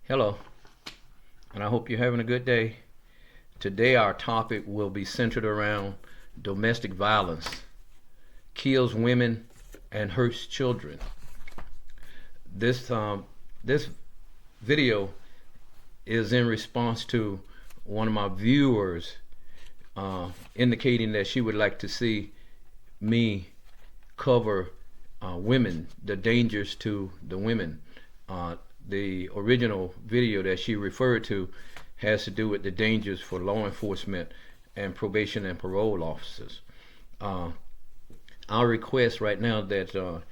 Hello, and I hope you're having a good day. Today, our topic will be centered around domestic violence, kills women and hurts children. This video is in response to one of my viewers indicating that she would like to see me cover women, the dangers to the women. The original video that she referred to has to do with the dangers for law enforcement and probation and parole officers. I'll request right now that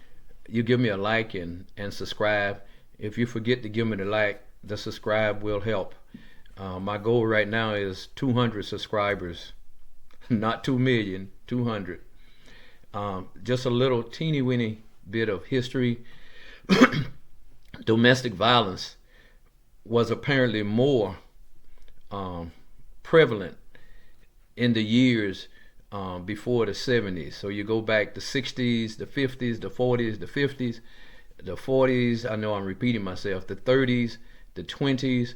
you give me a like and subscribe. If you forget to give me the like, the subscribe will help. My goal right now is 200 subscribers, not 2 million, 200. Just a little teeny weeny bit of history. Domestic violence was apparently more prevalent in the years before the 70s. So you go back the 60s, the 50s, the 40s, the 50s, the 40s. I know I'm repeating myself. The 30s, the 20s.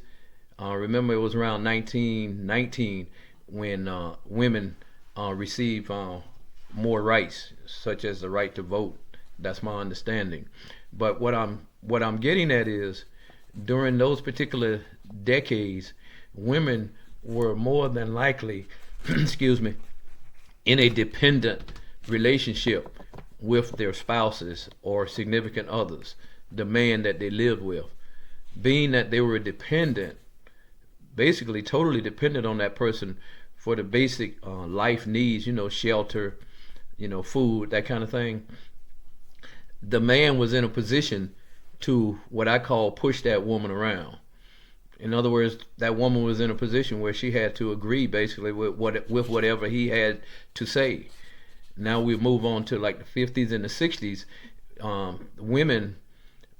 Remember, it was around 1919 when women received more rights, such as the right to vote. That's my understanding. But what I'm getting at is, during those particular decades, women were more than likely, excuse me, in a dependent relationship with their spouses or significant others, the man that they lived with. Being that they were dependent, basically totally dependent on that person for the basic life needs, shelter, food, that kind of thing. The man was in a position to, what I call, push that woman around. In other words, that woman was in a position where she had to agree basically with whatever he had to say. Now we move on to like the 50s and the 60s. Women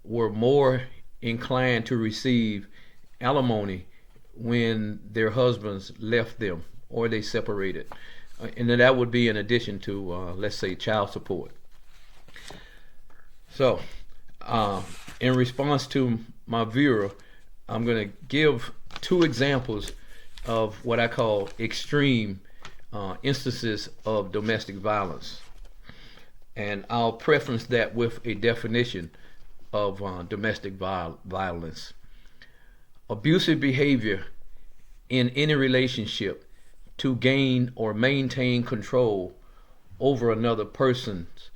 were more inclined to receive alimony when their husbands left them or they separated. And then that would be in addition to, let's say, child support. So, in response to my viewer, I'm going to give two examples of what I call extreme instances of domestic violence. And I'll preference that with a definition of domestic violence. Abusive behavior in any relationship to gain or maintain control over another person's,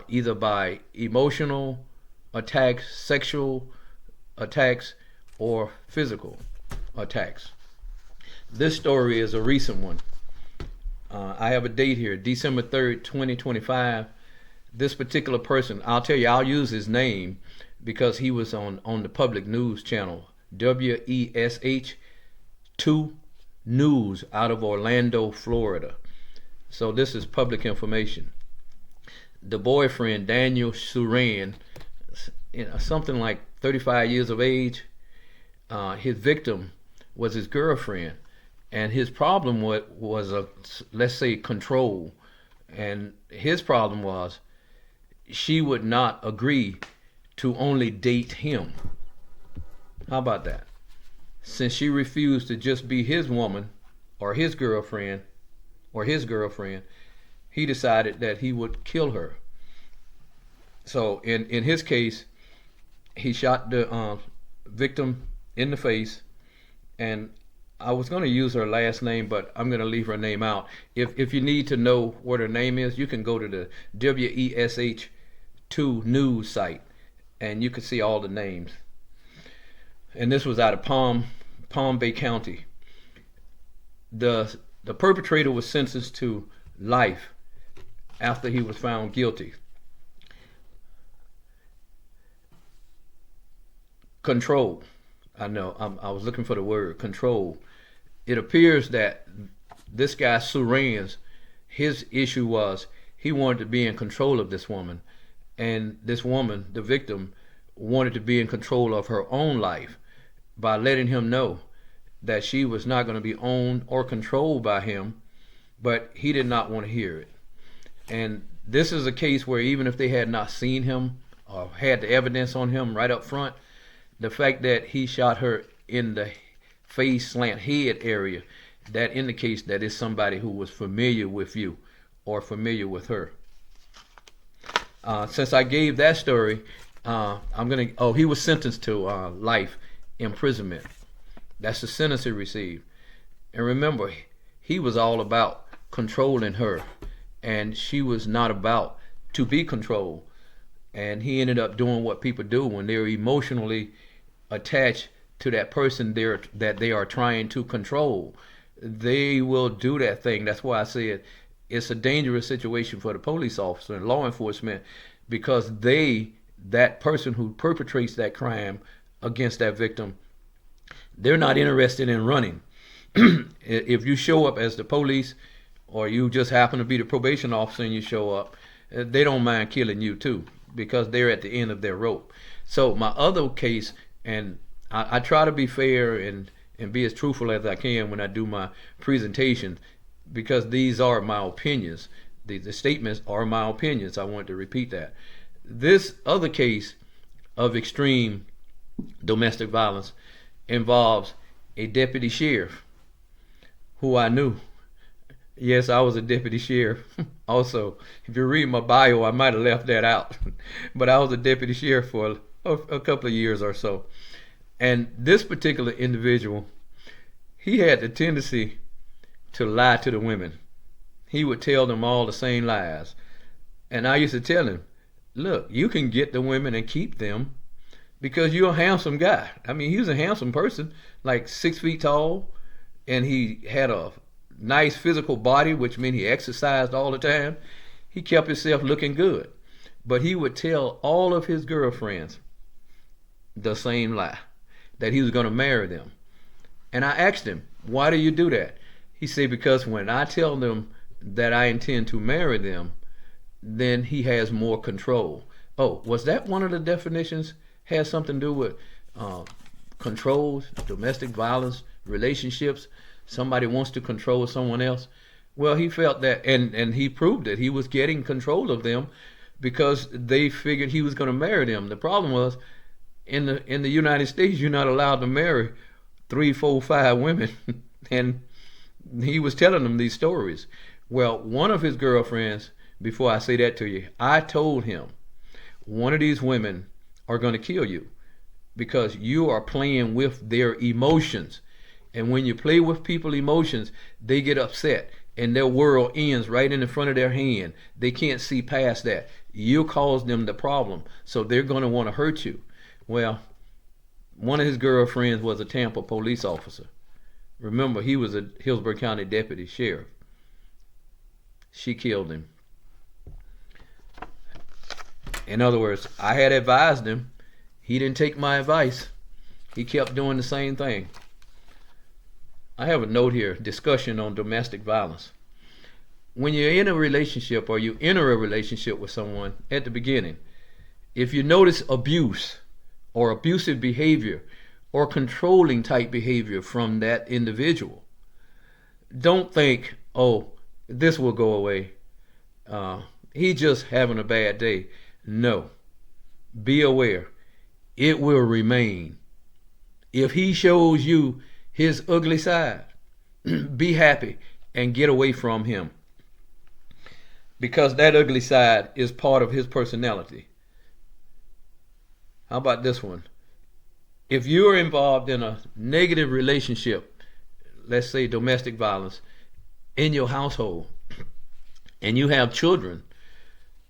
either by emotional attacks, sexual attacks, or physical attacks. This story is a recent one. I have a date here, December 3rd, 2025. This particular person, I'll tell you, I'll use his name because he was on the public news channel, WESH 2 News out of Orlando, Florida. So this is public information. The boyfriend, Daniel Suran, something like 35 years of age. His victim was his girlfriend, and his problem was let's say, control. And his problem was she would not agree to only date him. How about that? Since she refused to just be his woman or his girlfriend, he decided that he would kill her. So in his case, he shot the victim in the face, and I was going to use her last name, but I'm going to leave her name out. If you need to know what her name is, you can go to the WESH 2 News site, and you can see all the names. And this was out of Palm Bay County. The perpetrator was sentenced to life after he was found guilty. Control. I know, I was looking for the word control. It appears that this guy Suran's, his issue was he wanted to be in control of this woman, and this woman, the victim, wanted to be in control of her own life by letting him know that she was not going to be owned or controlled by him, but he did not want to hear it. And this is a case where even if they had not seen him or had the evidence on him right up front, The fact that he shot her in the face slant head area, that indicates that it's somebody who was familiar with you or familiar with her. Since I gave that story, I'm gonna. Oh, he was sentenced to life imprisonment. That's the sentence he received. And remember, he was all about controlling her, and she was not about to be controlled. And he ended up doing what people do when they're emotionally attached to that person that they are trying to control. They will do that thing. That's why I said it's a dangerous situation for the police officer and law enforcement, because that person who perpetrates that crime against that victim, they're not interested in running. If you show up as the police, or you just happen to be the probation officer and you show up, they don't mind killing you too, because they're at the end of their rope. So my other case, and I try to be fair and be as truthful as I can when I do my presentation, because these are my opinions. The statements are my opinions. I want to repeat that. This other case of extreme domestic violence involves a deputy sheriff who I knew. Yes, I was a deputy sheriff. Also, if you read my bio, I might have left that out. But I was a deputy sheriff for a couple of years or so. And this particular individual, he had the tendency to lie to the women. He would tell them all the same lies. And I used to tell him, look, you can get the women and keep them because you're a handsome guy. I mean, he was a handsome person, like 6 feet tall, and he had a nice physical body, which meant he exercised all the time. He kept himself looking good. But he would tell all of his girlfriends the same lie, that he was going to marry them. And I asked him, why do you do that? He said, because when I tell them that I intend to marry them, then he has more control. Oh, was that one of the definitions? Has something to do with controls, domestic violence, relationships? Somebody wants to control someone else. Well, he felt that, and he proved it. He was getting control of them because they figured he was going to marry them. The problem was, in the United States, you're not allowed to marry 3, 4, 5 women. And he was telling them these stories. Well, one of his girlfriends, before I say that to you, I told him, one of these women are going to kill you because you are playing with their emotions. And when you play with people's emotions, they get upset and their world ends right in the front of their hand. They can't see past that. You caused them the problem, so they're going to want to hurt you. Well, one of his girlfriends was a Tampa police officer. Remember, he was a Hillsborough County deputy sheriff. She killed him. In other words, I had advised him. He didn't take my advice. He kept doing the same thing. I have a note here, discussion on domestic violence. When you're in a relationship or you enter a relationship with someone at the beginning, if you notice abuse or abusive behavior or controlling type behavior from that individual, don't think, oh, this will go away. He just having a bad day. No. Be aware. It will remain. If he shows you his ugly side, be happy and get away from him, because that ugly side is part of his personality. How about this one? If you're involved in a negative relationship, let's say domestic violence, in your household, and you have children,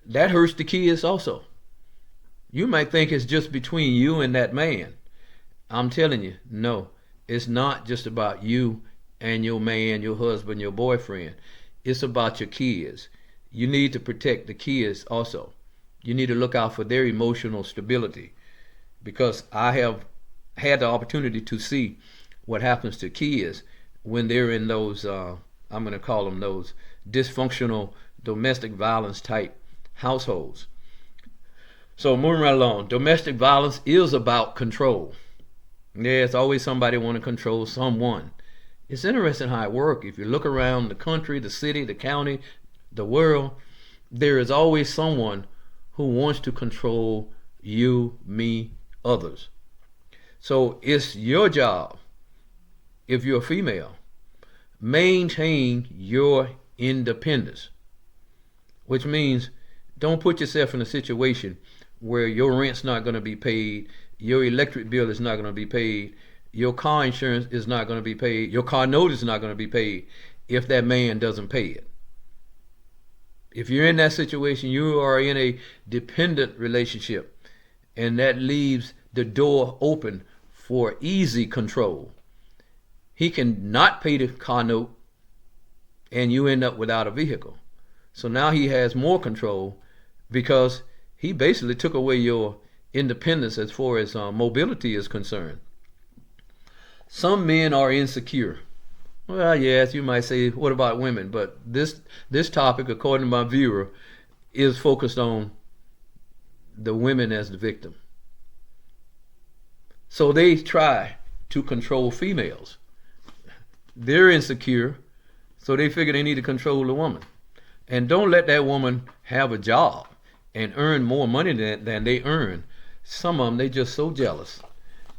that hurts the kids also. You might think it's just between you and that man. I'm telling you, no. It's not just about you and your man, your husband, your boyfriend. It's about your kids. You need to protect the kids also. You need to look out for their emotional stability, because I have had the opportunity to see what happens to kids when they're in those, I'm going to call them those dysfunctional domestic violence type households. So moving right along, domestic violence is about control. Yeah, it's always somebody want to control someone. It's interesting how it works. If you look around the country, the city, the county, the world, there is always someone who wants to control you, me, others. So it's your job, if you're a female, maintain your independence, which means don't put yourself in a situation where your rent's not going to be paid, your electric bill is not going to be paid, your car insurance is not going to be paid, your car note is not going to be paid if that man doesn't pay it. If you're in that situation, you are in a dependent relationship, and that leaves the door open for easy control. He can not pay the car note, and you end up without a vehicle. So now he has more control because he basically took away your independence as far as mobility is concerned. Some men are insecure. Well, yes, you might say, what about women? But this topic, according to my viewer, is focused on the women as the victim. So they try to control females. They're insecure, so they figure they need to control the woman. And don't let that woman have a job and earn more money than they earn. Some of them, they just so jealous.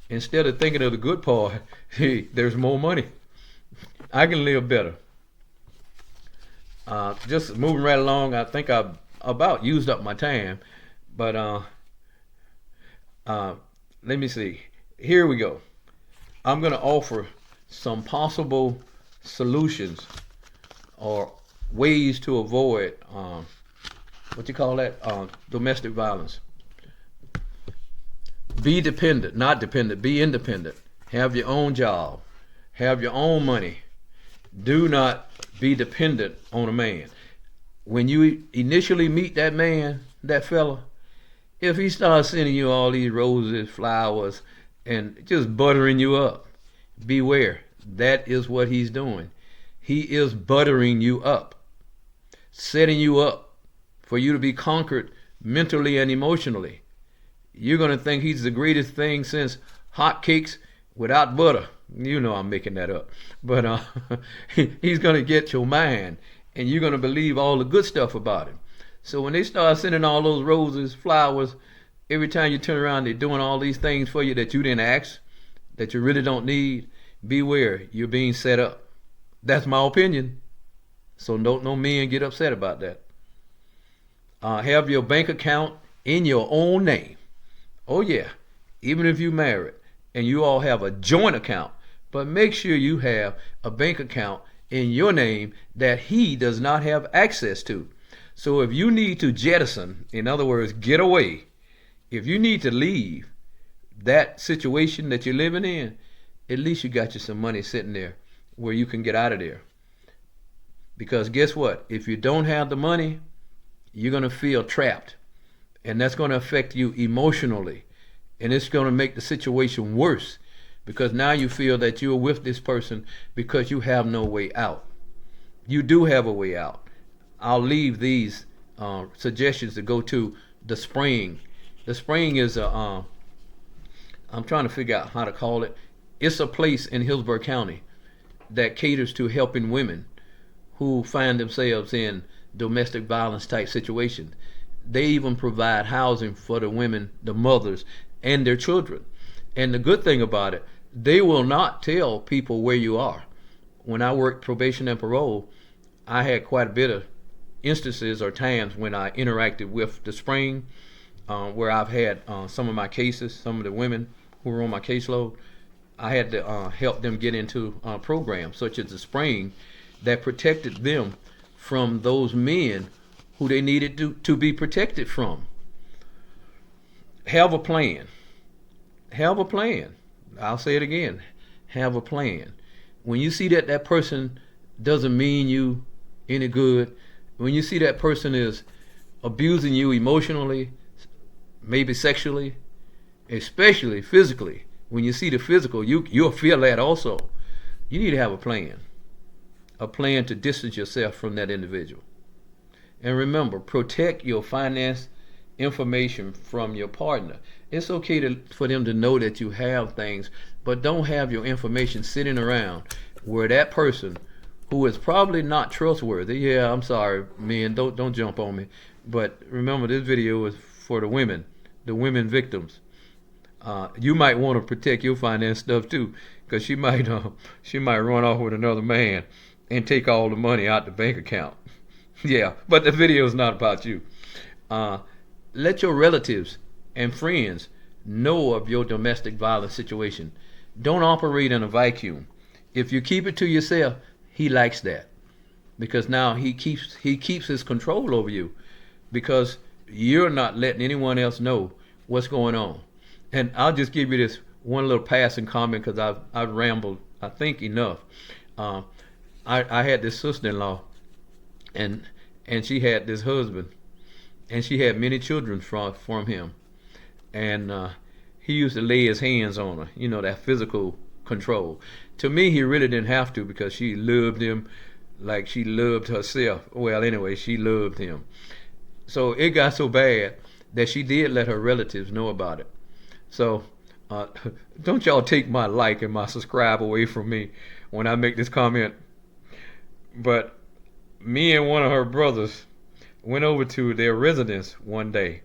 Instead of thinking of the good part, hey, there's more money. I can live better. Just moving right along, I think I've about used up my time. But let me see. Here we go. I'm going to offer some possible solutions or ways to avoid what you call that, domestic violence. Be dependent, not dependent, be independent. Have your own job. Have your own money. Do not be dependent on a man. When you initially meet that man, that fella, if he starts sending you all these roses, flowers, and just buttering you up, beware. That is what he's doing. He is buttering you up, setting you up for you to be conquered mentally and emotionally. You're going to think he's the greatest thing since hotcakes without butter. You know I'm making that up. But he's going to get your mind, and you're going to believe all the good stuff about him. So when they start sending all those roses, flowers, every time you turn around, they're doing all these things for you that you didn't ask, that you really don't need. Beware, you're being set up. That's my opinion. So don't no men get upset about that. Have your bank account in your own name. Oh yeah, even if you're married and you all have a joint account, but make sure you have a bank account in your name that he does not have access to. So if you need to jettison, in other words, get away, if you need to leave that situation that you're living in, at least you got you some money sitting there where you can get out of there. Because guess what? If you don't have the money, you're going to feel trapped. And that's going to affect you emotionally. And it's going to make the situation worse. Because now you feel that you're with this person because you have no way out. You do have a way out. I'll leave these suggestions to go to the spring. The spring is I'm trying to figure out how to call it. It's a place in Hillsborough County that caters to helping women who find themselves in domestic violence type situations. They even provide housing for the women, the mothers, and their children. And the good thing about it, they will not tell people where you are. When I worked probation and parole, I had quite a bit of instances or times when I interacted with the spring, where I've had some of my cases, some of the women who were on my caseload, I had to help them get into programs such as the spring that protected them from those men who they needed to be protected from. Have a plan. Have a plan. I'll say it again. Have a plan. When you see that that person doesn't mean you any good, when you see that person is abusing you emotionally, maybe sexually, especially physically, when you see the physical, you'll feel that also. You need to have a plan to distance yourself from that individual. And remember, protect your finance information from your partner. It's okay for them to know that you have things, but don't have your information sitting around where that person who is probably not trustworthy. Yeah, I'm sorry, men, don't jump on me. But remember, this video is for the women victims. You might want to protect your finance stuff too, because she might run off with another man and take all the money out the bank account. Yeah, but the video is not about you. Uh, Let your relatives and friends know of your domestic violence situation. Don't operate in a vacuum. If you keep it to yourself, he likes that, because now he keeps his control over you, because you're not letting anyone else know what's going on. And I'll just give you this one little passing comment, because I've rambled, I think, enough. Uh, I had this sister-in-law, and she had this husband, and she had many children from him, and he used to lay his hands on her, that physical control. To me, he really didn't have to, because she loved him like she loved herself. Well, anyway, she loved him. So it got so bad that she did let her relatives know about it. So uh, don't y'all take my like and my subscribe away from me when I make this comment. But me and one of her brothers went over to their residence one day.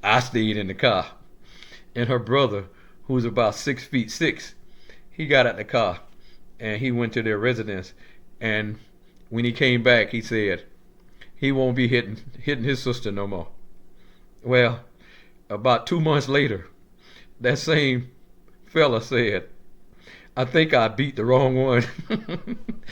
I stayed in the car, and her brother, who's about 6'6", he got out the car and he went to their residence. And when he came back, he said he won't be hitting his sister no more. Well, about 2 months later, that same fella said, I think I beat the wrong one.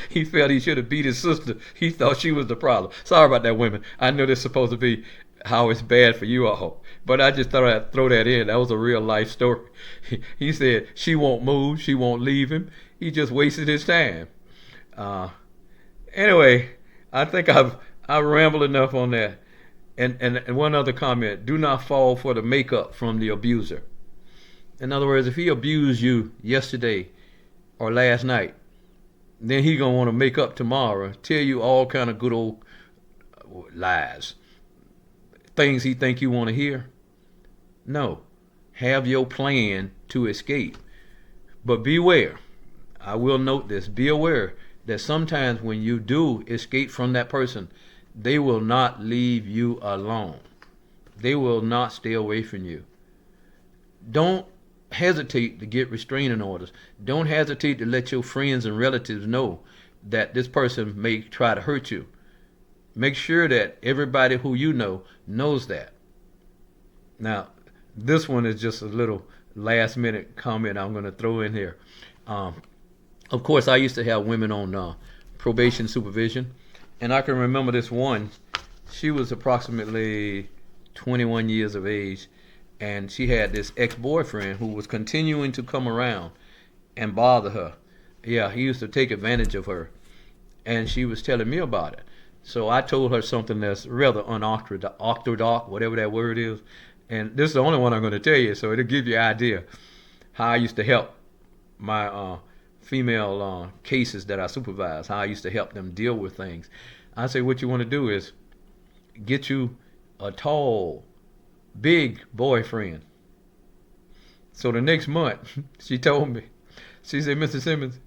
He felt he should have beat his sister. He thought she was the problem. Sorry about that, women. I know this is supposed to be how it's bad for you all, but I just thought I'd throw that in. That was a real life story. He said she won't move, she won't leave him. He just wasted his time. Anyway, I think I've rambled enough on that. And one other comment: do not fall for the makeup from the abuser. In other words, if he abused you yesterday or last night, then he gonna want to make up tomorrow, tell you all kind of good old lies, things he think you want to hear. No, have your plan to escape. But beware, I will note this, be aware that sometimes when you do escape from that person, they will not leave you alone. They will not stay away from you. Don't hesitate to get restraining orders. Don't hesitate to let your friends and relatives know that this person may try to hurt you. Make sure that everybody who you know knows that. Now, this one is just a little last minute comment I'm going to throw in here. Of course, I used to have women on probation supervision, and I can remember this one. She was approximately 21 years of age, and she had this ex-boyfriend who was continuing to come around and bother her. Yeah, he used to take advantage of her, and she was telling me about it. So I told her something that's rather unorthodox, whatever that word is. And this is the only one I'm going to tell you, so it'll give you an idea how I used to help my female cases that I supervise, how I used to help them deal with things. I say, what you want to do is get you a tall, big boyfriend. So the next month, she told me, she said, Mr. Simmons,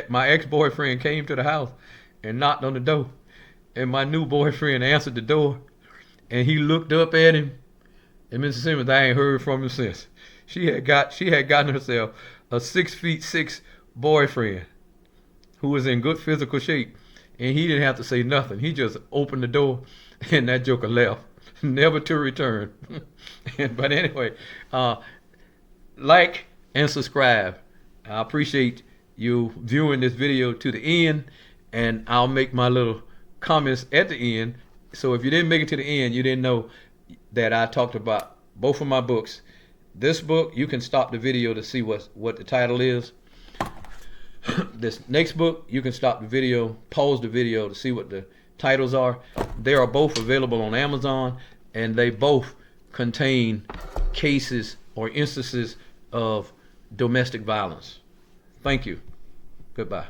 my ex-boyfriend came to the house and knocked on the door. And my new boyfriend answered the door, and he looked up at him. And Mr. Simmons, I ain't heard from him since. She had gotten herself a 6'6" boyfriend who was in good physical shape, and he didn't have to say nothing. He just opened the door, and that joker left, never to return. But anyway, like and subscribe. I appreciate you viewing this video to the end, and I'll make my little comments at the end. So if you didn't make it to the end, you didn't know that I talked about both of my books. This book, you can stop the video to see what the title is. This next book, you can stop the video, pause the video to see what the titles are. They are both available on Amazon, and they both contain cases or instances of domestic violence. Thank you. Goodbye.